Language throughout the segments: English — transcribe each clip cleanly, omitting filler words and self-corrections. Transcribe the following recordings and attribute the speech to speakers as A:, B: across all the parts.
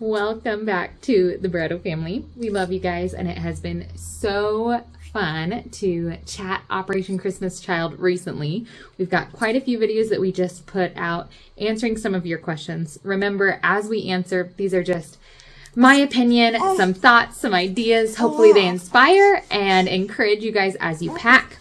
A: Welcome back to the Barreto family. We love you guys, and it has been so fun to chat Operation Christmas Child recently. We've got quite a few videos that we just put out answering some of your questions. Remember, as we answer, these are just my opinion, some thoughts, some ideas. Hopefully they inspire and encourage you guys as you pack.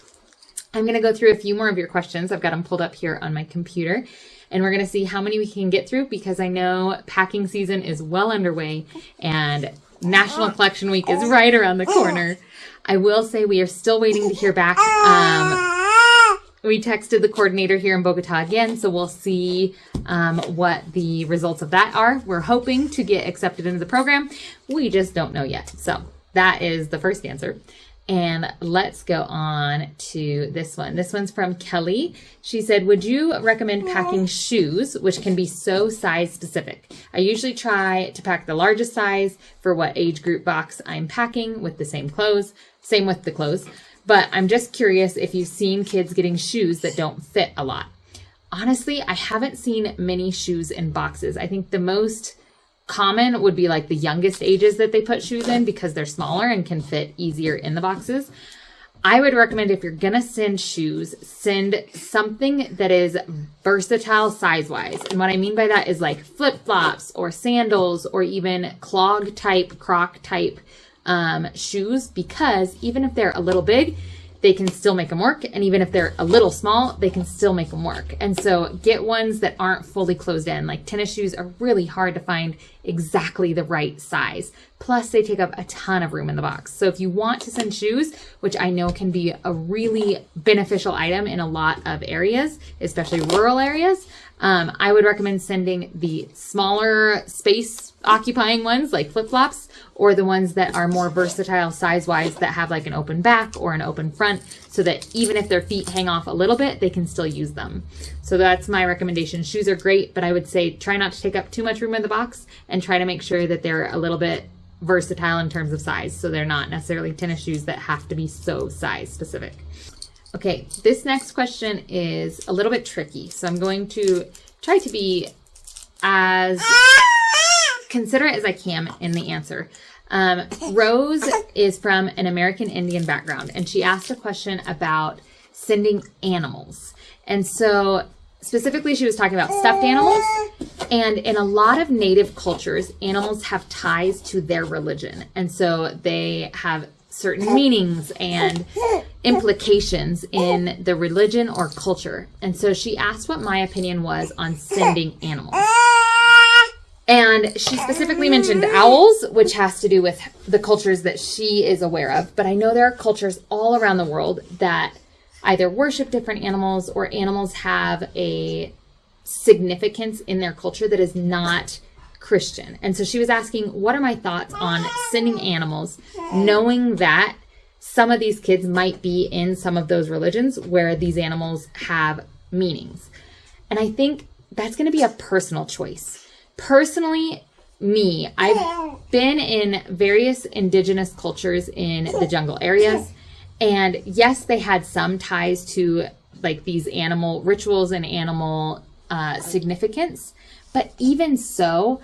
A: I'm going to go through a few more of your questions. I've got them pulled up here on my computer. And we're going to see how many we can get through because I know packing season is well underway and National Collection Week is right around the corner. I will say we are still waiting to hear back. We texted the coordinator here in Bogota again, so we'll see what the results of that are. We're hoping to get accepted into the program. We just don't know yet. So that is the first answer. And let's go on to this one. This one's from Kelly. She said, would you recommend packing shoes, which can be so size specific? I usually try to pack the largest size for what age group box I'm packing with the same clothes. Same with the clothes. But I'm just curious if you've seen kids getting shoes that don't fit a lot. Honestly, I haven't seen many shoes in boxes. I think the most common would be like the youngest ages that they put shoes in because they're smaller and can fit easier in the boxes. I would recommend if you're going to send shoes, send something that is versatile size-wise. And what I mean by that is like flip-flops or sandals or even clog type, croc type shoes, because even if they're a little big, they can still make them work. And even if they're a little small, they can still make them work. And so get ones that aren't fully closed in. Like tennis shoes are really hard to find exactly the right size. Plus they take up a ton of room in the box. So if you want to send shoes, which I know can be a really beneficial item in a lot of areas, especially rural areas, I would recommend sending the smaller space occupying ones like flip-flops, or the ones that are more versatile size-wise that have like an open back or an open front so that even if their feet hang off a little bit, they can still use them. So that's my recommendation. Shoes are great, but I would say try not to take up too much room in the box and try to make sure that they're a little bit versatile in terms of size. So they're not necessarily tennis shoes that have to be so size specific. Okay, this next question is a little bit tricky. So I'm going to try to be as considerate as I can in the answer. Rose is from an American Indian background, and she asked a question about sending animals. And so specifically, she was talking about stuffed animals. And in a lot of native cultures, animals have ties to their religion. And so they have certain meanings and implications in the religion or culture. And so she asked what my opinion was on sending animals. And she specifically mentioned owls, which has to do with the cultures that she is aware of. But I know there are cultures all around the world that either worship different animals or animals have a significance in their culture that is not Christian. And so she was asking, what are my thoughts on sending animals, knowing that some of these kids might be in some of those religions where these animals have meanings? And I think that's going to be a personal choice. Personally, I've been in various indigenous cultures in the jungle areas. And yes, they had some ties to like these animal rituals and animal significance. But even so,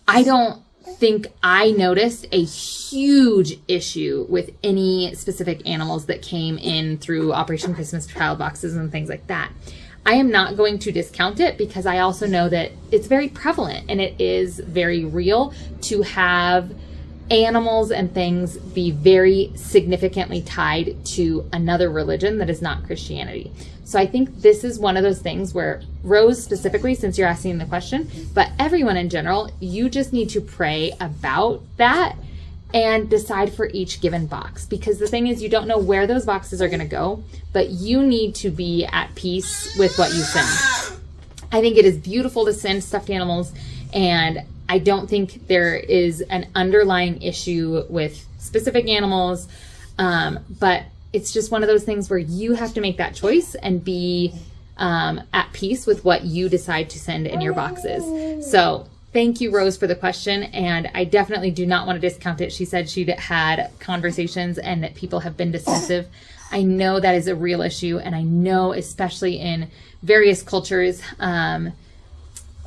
A: I don't think I noticed a huge issue with any specific animals that came in through Operation Christmas Child boxes and things like that. I am not going to discount it because I also know that it's very prevalent and it is very real to have animals and things be very significantly tied to another religion that is not Christianity. So I think this is one of those things where, Rose specifically, since you're asking the question, but everyone in general, you just need to pray about that and decide for each given box. Because the thing is, you don't know where those boxes are going to go, but you need to be at peace with what you send. I think it is beautiful to send stuffed animals, and I don't think there is an underlying issue with specific animals, but it's just one of those things where you have to make that choice and be at peace with what you decide to send in your boxes. So thank you, Rose, for the question. And I definitely do not want to discount it. She said she'd had conversations and that people have been dismissive. I know that is a real issue. And I know, especially in various cultures,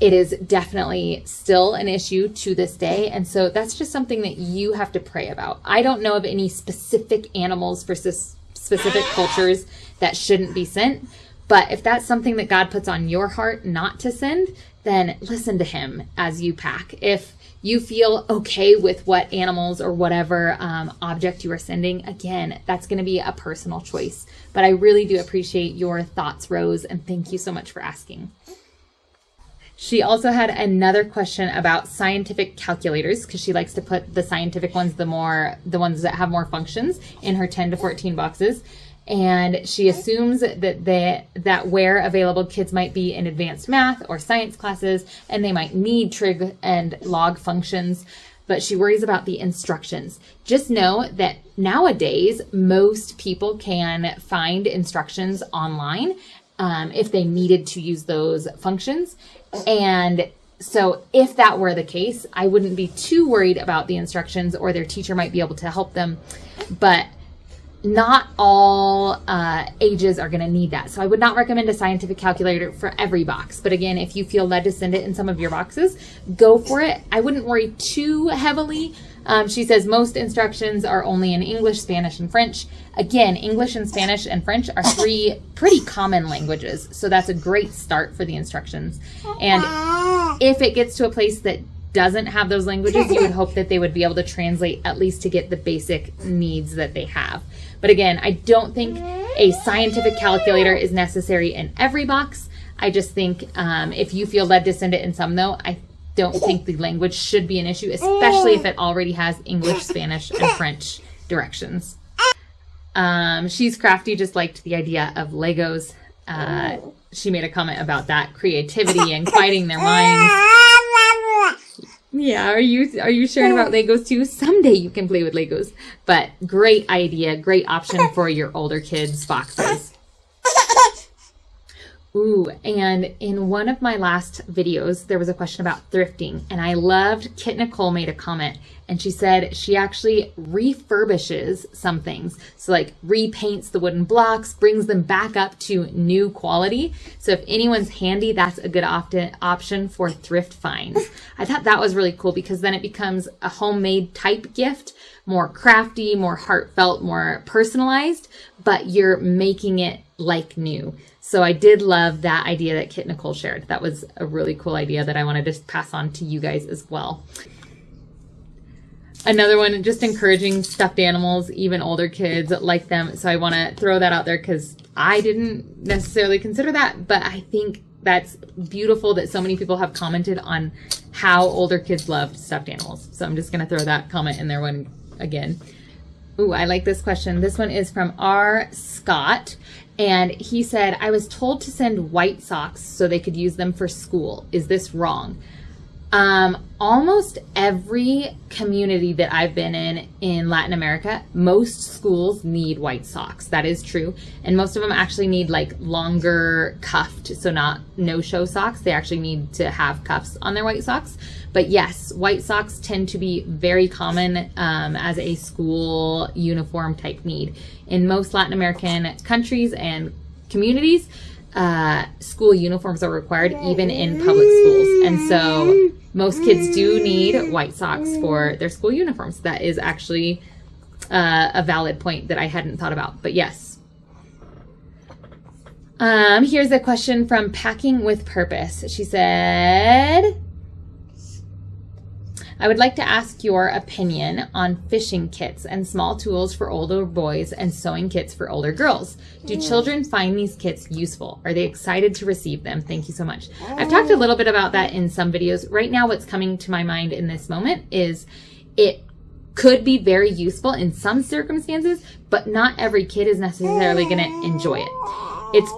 A: it is definitely still an issue to this day. And so that's just something that you have to pray about. I don't know of any specific animals for specific cultures that shouldn't be sent. But if that's something that God puts on your heart not to send, then listen to him as you pack. If you feel okay with what animals or whatever object you are sending, again, that's going to be a personal choice. But I really do appreciate your thoughts, Rose, and thank you so much for asking. She also had another question about scientific calculators, because she likes to put the scientific ones, the ones that have more functions, in her 10 to 14 boxes. And she assumes that where available, kids might be in advanced math or science classes, and they might need trig and log functions, but she worries about the instructions. Just know that nowadays, most people can find instructions online if they needed to use those functions. And so if that were the case, I wouldn't be too worried about the instructions, or their teacher might be able to help them. But not all ages are going to need that. So I would not recommend a scientific calculator for every box. But again, if you feel led to send it in some of your boxes, go for it. I wouldn't worry too heavily. She says most instructions are only in English, Spanish, and French. Again, English and Spanish and French are 3 pretty common languages. So that's a great start for the instructions. And if it gets to a place that doesn't have those languages, you would hope that they would be able to translate at least to get the basic needs that they have. But again, I don't think a scientific calculator is necessary in every box. I just think if you feel led to send it in some, though, I don't think the language should be an issue, especially if it already has English, Spanish, and French directions. She's Crafty just liked the idea of Legos. She made a comment about that, creativity and quieting their minds. Yeah, are you sharing about Legos too? Someday you can play with Legos. But great idea, great option for your older kids' boxes. Ooh, and in one of my last videos, there was a question about thrifting, and I loved Kit Nicole made a comment, and she said she actually refurbishes some things. So like repaints the wooden blocks, brings them back up to new quality. So if anyone's handy, that's a good option for thrift finds. I thought that was really cool because then it becomes a homemade type gift, more crafty, more heartfelt, more personalized, but you're making it like new. So I did love that idea that Kit Nicole shared. That was a really cool idea that I want to just pass on to you guys as well. Another one, just encouraging stuffed animals, even older kids like them. So I want to throw that out there because I didn't necessarily consider that, but I think that's beautiful that so many people have commented on how older kids love stuffed animals. So I'm just going to throw that comment in there one again. Ooh, I like this question. This one is from R. Scott. And he said, I was told to send white socks so they could use them for school. Is this wrong? Almost every community that I've been in Latin America, most schools need white socks. That is true. And most of them actually need like longer cuffed, so not no-show socks. They actually need to have cuffs on their white socks. But yes, white socks tend to be very common as a school uniform type need. In most Latin American countries and communities, school uniforms are required even in public schools. And so most kids do need white socks for their school uniforms. That is actually a valid point that I hadn't thought about, but yes. Here's a question from Packing with Purpose. She said, I would like to ask your opinion on fishing kits and small tools for older boys and sewing kits for older girls. Do children find these kits useful? Are they excited to receive them? Thank you so much. I've talked a little bit about that in some videos. Right now, what's coming to my mind in this moment is it could be very useful in some circumstances, but not every kid is necessarily going to enjoy it. It's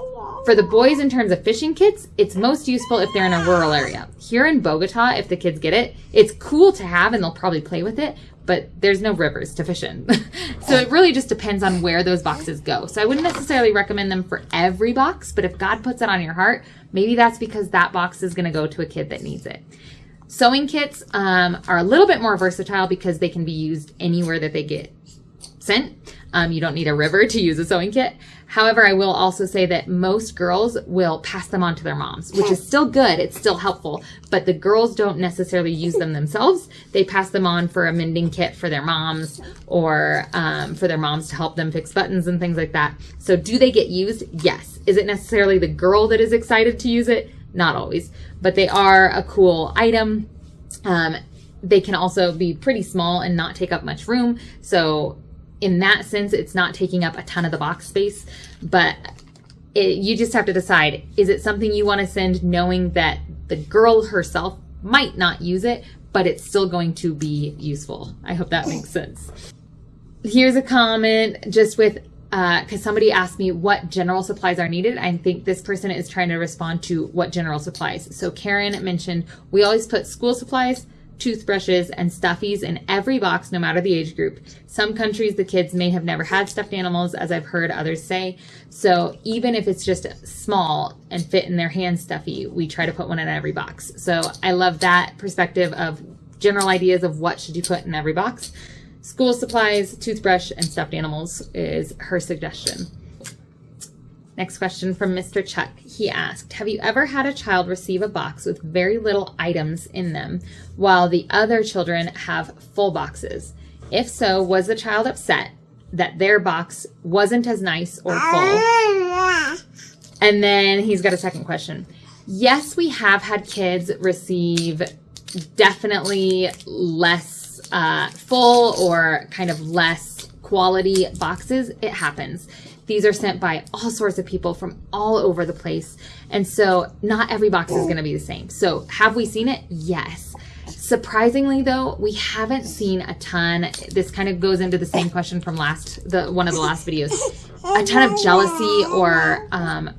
A: for the boys in terms of fishing kits, it's most useful if they're in a rural area. Here in Bogota, if the kids get it, it's cool to have and they'll probably play with it, but there's no rivers to fish in. So it really just depends on where those boxes go. So I wouldn't necessarily recommend them for every box, but if God puts it on your heart, maybe that's because that box is going to go to a kid that needs it. Sewing kits are a little bit more versatile because they can be used anywhere that they get sent. You don't need a river to use a sewing kit. However, I will also say that most girls will pass them on to their moms, which is still good. It's still helpful, but the girls don't necessarily use them themselves. They pass them on for a mending kit for their moms, or for their moms to help them fix buttons and things like that. So do they get used? Yes. Is it necessarily the girl that is excited to use it? Not always, but they are a cool item. They can also be pretty small and not take up much room. So in that sense, it's not taking up a ton of the box space, but you just have to decide, is it something you want to send knowing that the girl herself might not use it, but it's still going to be useful? I hope that makes sense. Here's a comment just with, because somebody asked me what general supplies are needed. I think this person is trying to respond to what general supplies. So Karen mentioned, we always put school supplies, toothbrushes, and stuffies in every box, no matter the age group. Some countries, the kids may have never had stuffed animals, as I've heard others say. So even if it's just small and fit in their hand stuffy, we try to put one in every box. So I love that perspective of general ideas of what should you put in every box. School supplies, toothbrush, and stuffed animals is her suggestion. Next question from Mr. Chuck. He asked, have you ever had a child receive a box with very little items in them while the other children have full boxes? If so, was the child upset that their box wasn't as nice or full? And then he's got a second question. Yes, we have had kids receive definitely less full or kind of less quality boxes. It happens. These are sent by all sorts of people from all over the place. And so not every box is going to be the same. So have we seen it? Yes. Surprisingly, though, we haven't seen a ton. This kind of goes into the same question from one of the last videos. A ton of jealousy or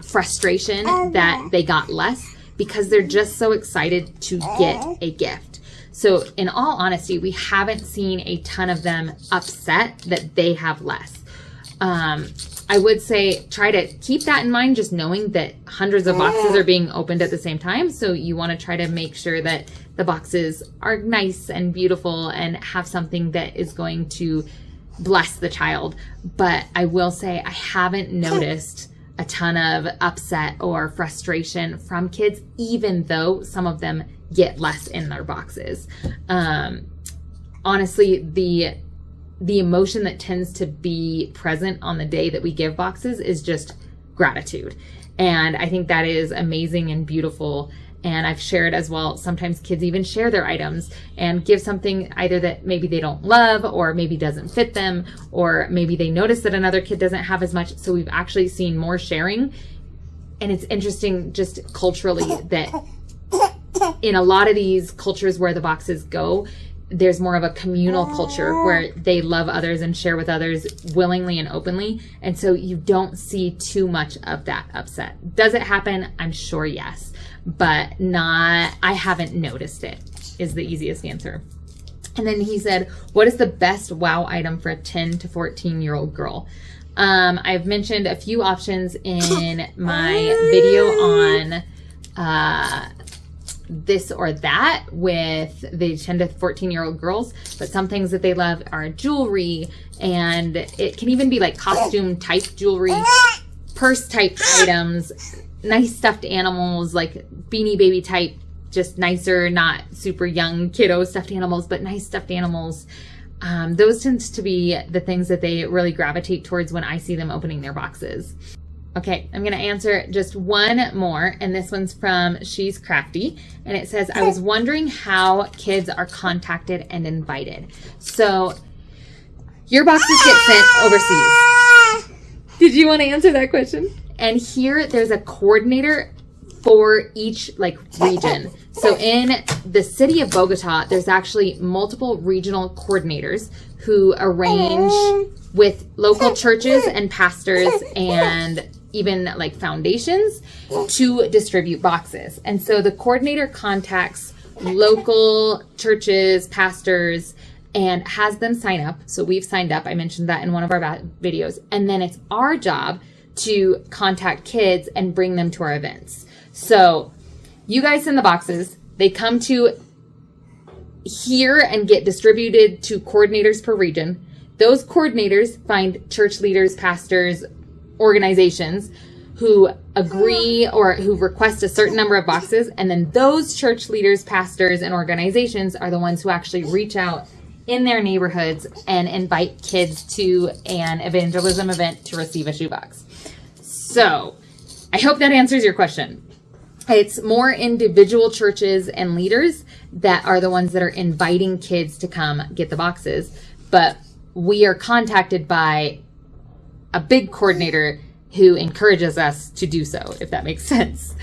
A: frustration that they got less because they're just so excited to get a gift. So in all honesty, we haven't seen a ton of them upset that they have less. I would say try to keep that in mind, just knowing that hundreds of boxes are being opened at the same time. So you want to try to make sure that the boxes are nice and beautiful and have something that is going to bless the child. But I will say I haven't noticed a ton of upset or frustration from kids, even though some of them get less in their boxes. Honestly, the emotion that tends to be present on the day that we give boxes is just gratitude. And I think that is amazing and beautiful. And I've shared as well, sometimes kids even share their items and give something either that maybe they don't love or maybe doesn't fit them, or maybe they notice that another kid doesn't have as much. So we've actually seen more sharing. And it's interesting just culturally that in a lot of these cultures where the boxes go, there's more of a communal culture where they love others and share with others willingly and openly. And so you don't see too much of that upset. Does it happen? I'm sure yes, but I haven't noticed it, is the easiest answer. And then he said, what is the best wow item for a 10 to 14-year-old girl? I've mentioned a few options in my video on this or that with the 10 to 14-year-old girls, but some things that they love are jewelry, and it can even be like costume type jewelry, purse type items, nice stuffed animals, like Beanie Baby type, just nicer, not super young kiddo stuffed animals, but nice stuffed animals. Those tends to be the things that they really gravitate towards when I see them opening their boxes. Okay, I'm going to answer just one more, and this one's from She's Crafty, and it says, I was wondering how kids are contacted and invited. So your boxes get sent overseas. Did you want to answer that question? And here there's a coordinator for each region. So in the city of Bogota, there's actually multiple regional coordinators who arrange with local churches and pastors and even foundations to distribute boxes. And so the coordinator contacts local churches, pastors, and has them sign up. So we've signed up. I mentioned that in one of our videos. And then it's our job to contact kids and bring them to our events. So you guys send the boxes. They come to here and get distributed to coordinators per region. Those coordinators find church leaders, pastors, organizations who agree or who request a certain number of boxes. And then those church leaders, pastors, and organizations are the ones who actually reach out in their neighborhoods and invite kids to an evangelism event to receive a shoebox. So I hope that answers your question. It's more individual churches and leaders that are the ones that are inviting kids to come get the boxes. But we are contacted by a big coordinator who encourages us to do so, if that makes sense.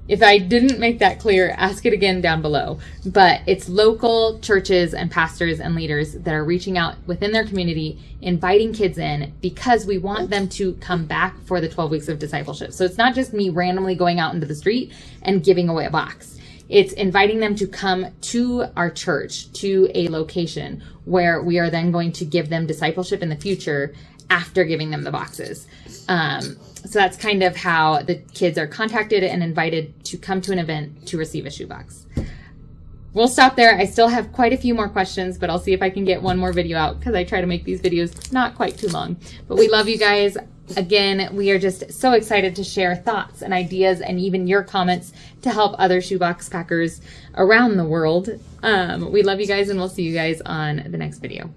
A: If I didn't make that clear, ask it again down below. But it's local churches and pastors and leaders that are reaching out within their community, inviting kids in because we want them to come back for the 12 weeks of discipleship. So it's not just me randomly going out into the street and giving away a box. It's inviting them to come to our church, to a location where we are then going to give them discipleship in the future after giving them the boxes. So that's kind of how the kids are contacted and invited to come to an event to receive a shoebox. We'll stop there. I still have quite a few more questions, but I'll see if I can get one more video out because I try to make these videos not quite too long. But we love you guys. Again, we are just so excited to share thoughts and ideas and even your comments to help other shoebox packers around the world. We love you guys, and we'll see you guys on the next video.